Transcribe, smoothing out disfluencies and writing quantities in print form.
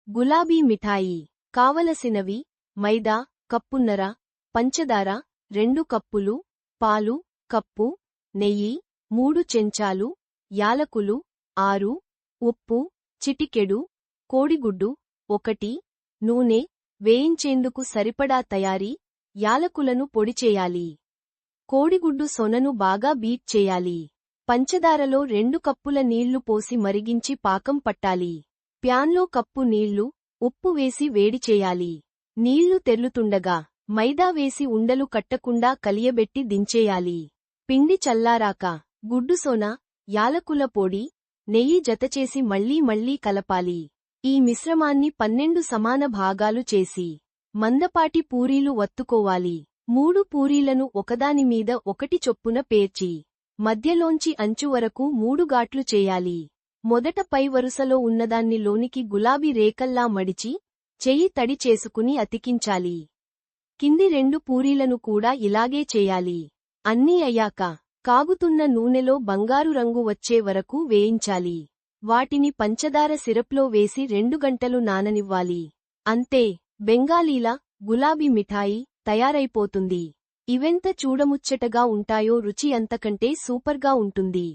గులాబీ మిఠాయి. కావలసినవి: మైదా కప్పున్నర, పంచదార 2 కప్పులు, పాలు కప్పు, నెయ్యి 3 చెంచాలు, యాలకులు 6, ఉప్పు చిటికెడు, కోడిగుడ్డు 1, నూనె వేయించేందుకు సరిపడా తయారీ: యాలకులను పొడిచేయాలి. కోడిగుడ్డు సొనను బాగా బీట్ చేయాలి. పంచదారలో 2 కప్పుల నీళ్లు పోసి మరిగించి పాకం పట్టాలి. ప్యాన్లో కప్పు నీళ్లు, ఉప్పు వేసి వేడి చేయాలి. నీళ్లు తెర్లుతుండగా మైదా వేసి ఉండలు కట్టకుండా కలియబెట్టి దించేయాలి. పిండి చల్లారాక గుడ్డు సొన, యాలకుల పొడి, నెయ్యి జతచేసి మళ్లీ కలపాలి. ఈ మిశ్రమాన్ని 12 సమాన భాగాలు చేసి మందపాటి పూరీలు వత్తుకోవాలి. 3 పూరీలను ఒకదానిమీద ఒకటి చొప్పున పేర్చి మధ్యలోంచి అంచు వరకు 3 గాట్లు చేయాలి. మొదట పై వరుసలో ఉన్నదాన్ని లోనికి గులాబీ రేకల్లా మడిచి చెయ్యి తడి చేసుకుని అతికించాలి. కింది 2 పూరీలను కూడా ఇలాగే చేయాలి. అన్నీ అయ్యాక కాగుతున్న నూనెలో బంగారు రంగు వచ్చే వరకు వేయించాలి. వాటిని పంచదార సిరప్లో వేసి 2 గంటలు నాననివ్వాలి. అంతే, బెంగాలీల గులాబీ మిఠాయి తయారైపోతుంది. ఇవెంత చూడముచ్చటగా ఉంటాయో రుచి అంతకంటే సూపర్గా ఉంటుంది.